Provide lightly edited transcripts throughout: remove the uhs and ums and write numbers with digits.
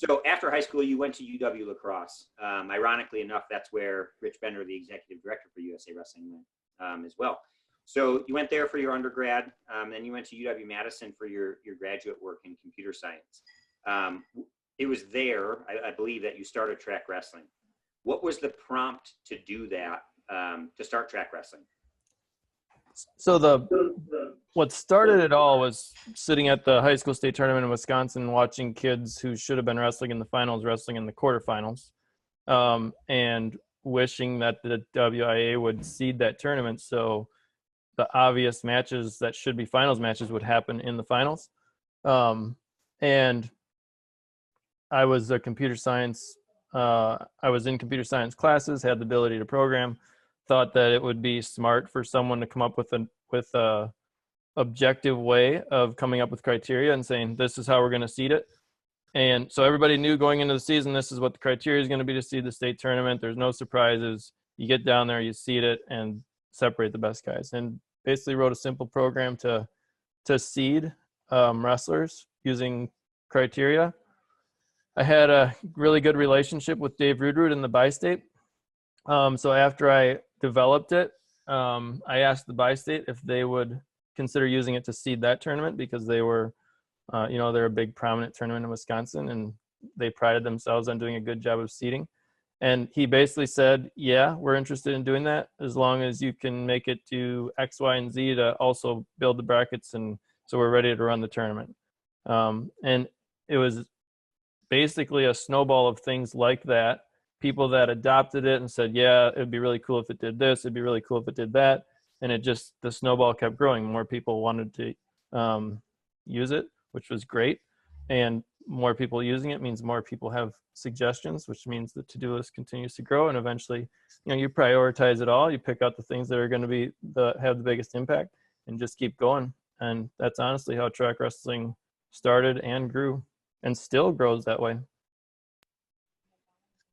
So after high school, you went to UW La Crosse. Ironically enough, that's where Rich Bender, the executive director for USA Wrestling, went as well. So you went there for your undergrad, then you went to UW-Madison for your graduate work in computer science. It was there, I believe, that you started track wrestling. What was the prompt to do that, to start track wrestling? So what started it all was sitting at the high school state tournament in Wisconsin, watching kids who should have been wrestling in the finals, wrestling in the quarterfinals, and wishing that the WIA would seed that tournament. So the obvious matches that should be finals matches would happen in the finals. And I was a computer science, I was in computer science classes, had the ability to program, thought that it would be smart for someone to come up with a objective way of coming up with criteria and saying, this is how we're going to seed it. And so everybody knew going into the season, this is what the criteria is going to be to seed the state tournament. There's no surprises. You get down there, you seed it, and separate the best guys. And basically wrote a simple program to seed wrestlers using criteria. I had a really good relationship with Dave Rudrud in the bi-state. So after I developed it, I asked the bi-state if they would consider using it to seed that tournament, because they were, they're a big prominent tournament in Wisconsin, and they prided themselves on doing a good job of seeding. And he basically said, yeah, we're interested in doing that as long as you can make it to X, Y, and Z to also build the brackets. And so we're ready to run the tournament. And it was basically a snowball of things like that. People that adopted it and said, yeah, it'd be really cool if it did this. It'd be really cool if it did that. And the snowball kept growing. More people wanted to use it, which was great. And more people using it means more people have suggestions, which means the to-do list continues to grow. And eventually, you prioritize it all. You pick out the things that are going to be have the biggest impact, and just keep going. And that's honestly how track wrestling started and grew, and still grows that way.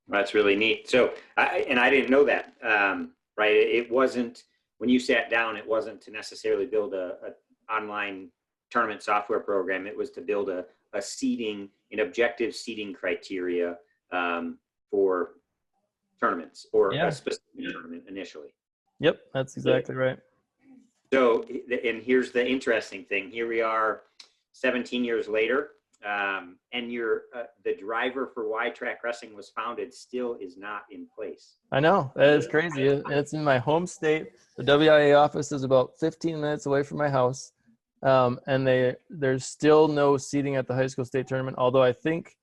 That's really neat. So, I didn't know that, right? It wasn't, when you sat down, it wasn't to necessarily build a online tournament software program. It was to build an objective seeding criteria for tournaments, or a specific tournament initially. Yep, that's exactly right. So, and here's the interesting thing. Here we are 17 years later, and the driver for why track wrestling was founded still is not in place. I know, that is crazy. It's in my home state. The WIA office is about 15 minutes away from my house. And there's still no seating at the high school state tournament, although I think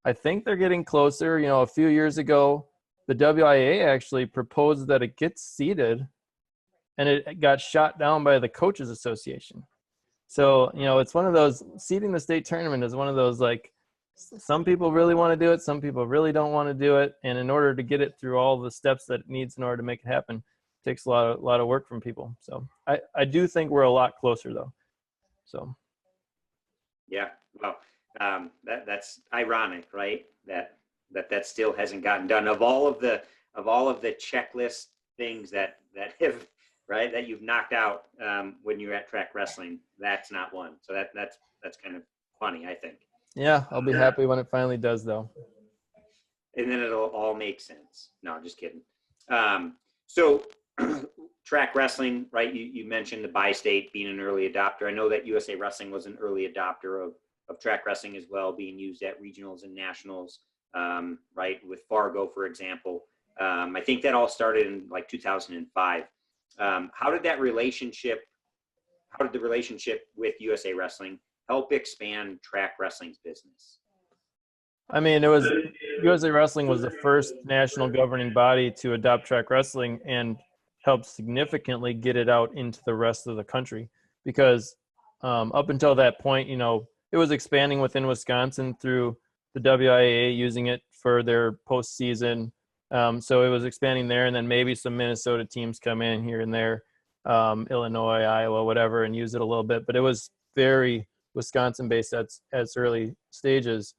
they're getting closer. A few years ago, the WIA actually proposed that it gets seated, and it got shot down by the Coaches Association. So, it's one of those, seeding the state tournament is one of those, like, some people really want to do it, some people really don't want to do it. And in order to get it through all the steps that it needs in order to make it happen, it takes a lot of work from people. So I do think we're a lot closer, though. So, yeah, well, that's ironic, right? That still hasn't gotten done. Of all of the checklist things that have, right, that you've knocked out when you're at track wrestling, that's not one. So that's kind of funny, I think. Yeah, I'll be happy when it finally does, though. And then it'll all make sense. No, I'm just kidding. So. Track wrestling, right? You mentioned the bi-state being an early adopter. I know that USA Wrestling was an early adopter of track wrestling as well, being used at regionals and nationals, right? With Fargo, for example. I think that all started in like 2005. How did the relationship with USA Wrestling help expand track wrestling's business? I mean, USA Wrestling was the first national governing body to adopt track wrestling, and helped significantly get it out into the rest of the country, because up until that point, it was expanding within Wisconsin through the WIAA using it for their postseason. So it was expanding there, and then maybe some Minnesota teams come in here and there, Illinois, Iowa, whatever, and use it a little bit. But it was very Wisconsin-based at its early stages.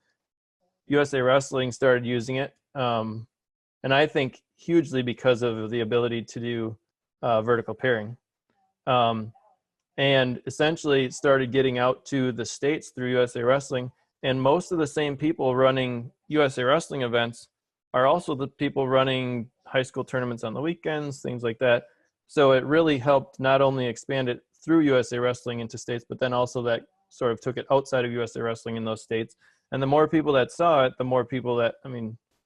USA Wrestling started using it, and I think hugely because of the ability to do vertical pairing. And essentially started getting out to the States through USA Wrestling, and most of the same people running USA Wrestling events are also the people running high school tournaments on the weekends, things like that. So it really helped not only expand it through USA Wrestling into states, but then also that sort of took it outside of USA Wrestling in those states. And the more people that saw it, the more people that,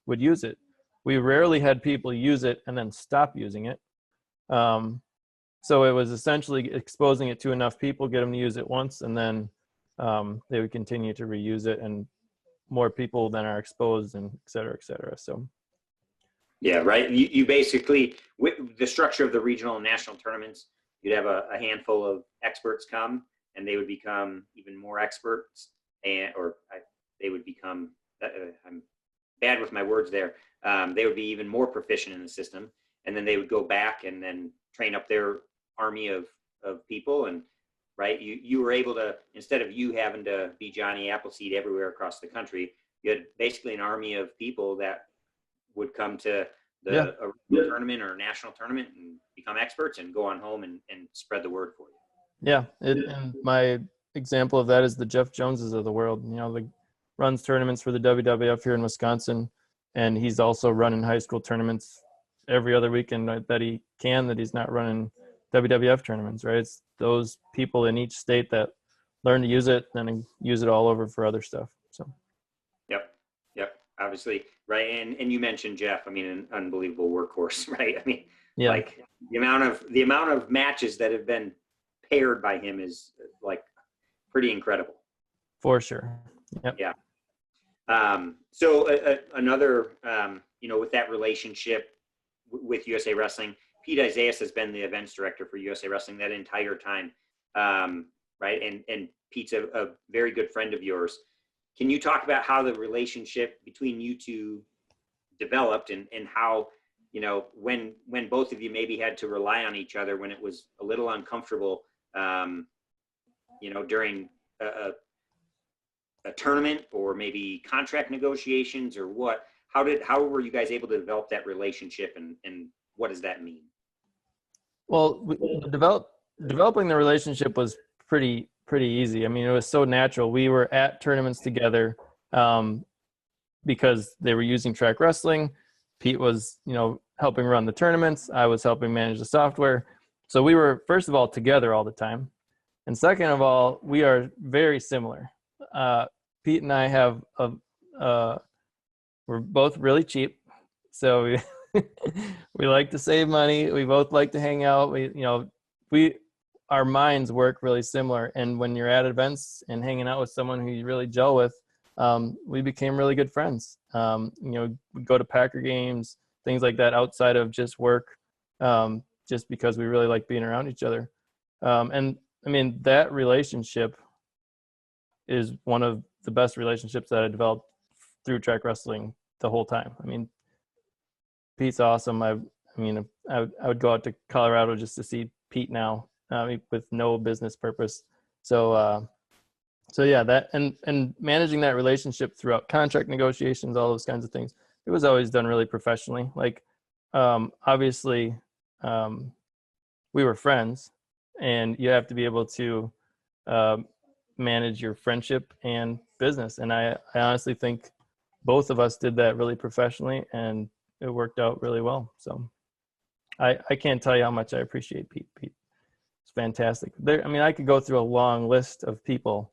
would use it. We rarely had people use it and then stop using it. So it was essentially exposing it to enough people, get them to use it once, and then they would continue to reuse it, and more people then are exposed, and et cetera, et cetera. So. Yeah, right. You basically, with the structure of the regional and national tournaments, you'd have a handful of experts come, and they would become even more experts, they would become, I'm bad with my words there, they would be even more proficient in the system, and then they would go back and then train up their army of people. And right, you were able to, instead of you having to be Johnny Appleseed everywhere across the country, you had basically an army of people that would come to a tournament or a national tournament and become experts and go on home and spread the word for you. Yeah, and my example of that is the Jeff Joneses of the world. The runs tournaments for the WWF here in Wisconsin, and he's also running high school tournaments every other weekend that he can, that he's not running WWF tournaments, right? It's those people in each state that learn to use it and use it all over for other stuff. So. Yep. Obviously, right. And you mentioned Jeff. An unbelievable workhorse, right? Yeah. Like the amount of matches that have been paired by him is like pretty incredible. For sure. Yep. Yeah. So another, with that relationship with USA Wrestling, Pete Zaius has been the events director for USA Wrestling that entire time, right? And Pete's a very good friend of yours. Can you talk about how the relationship between you two developed, and how, when both of you maybe had to rely on each other when it was a little uncomfortable, during a tournament or maybe contract negotiations or what? How were you guys able to develop that relationship, and what does that mean? Well, developing the relationship was pretty easy. It was so natural. We were at tournaments together because they were using Track Wrestling. Pete was, helping run the tournaments. I was helping manage the software. So we were, first of all, together all the time. And second of all, we are very similar. Pete and I have we're both really cheap. So we like to save money. We both like to hang out. Our minds work really similar. And when you're at events and hanging out with someone who you really gel with, we became really good friends. We go to Packer games, things like that outside of just work, just because we really like being around each other. And that relationship is one of the best relationships that I developed through Track Wrestling the whole time. Pete's awesome. I would go out to Colorado just to see Pete now, with no business purpose. So yeah, that and managing that relationship throughout contract negotiations, all those kinds of things, it was always done really professionally. Like, obviously, we were friends, and you have to be able to manage your friendship and business. And I honestly think both of us did that really professionally, and it worked out really well. So I can't tell you how much I appreciate Pete. It's fantastic. I could go through a long list of people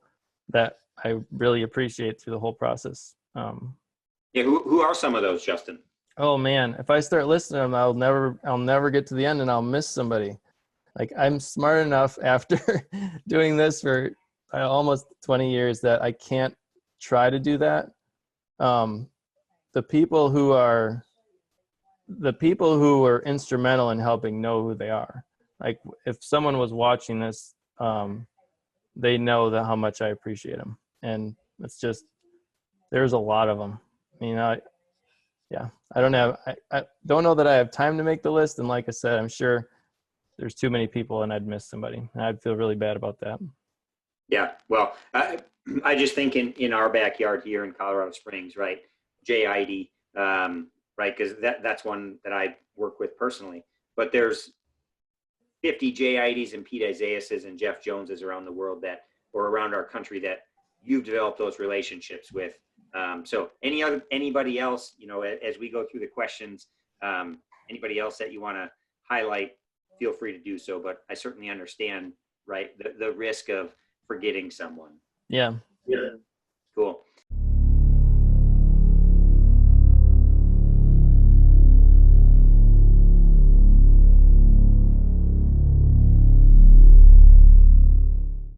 that I really appreciate through the whole process. Yeah, who are some of those, Justin? Oh man, if I start listing them, I'll never get to the end, and I'll miss somebody. Like, I'm smart enough after doing this for almost 20 years that I can't try to do that. The people who were instrumental in helping know who they are. Like, if someone was watching this, they know how much I appreciate them. And it's just, there's a lot of them. I don't know that I have time to make the list. And like I said, I'm sure there's too many people and I'd miss somebody, and I'd feel really bad about that. Yeah. Well, I just think in our backyard here in Colorado Springs, right? Jay Ide, right? Because that's one that I work with personally. But there's 50 Jay Ides and Pete Zaiuses and Jeff Joneses around the world or around our country that you've developed those relationships with. So anybody else, as we go through the questions, anybody else that you want to highlight, feel free to do so. But I certainly understand, right, the risk of forgetting someone. Yeah. Cool.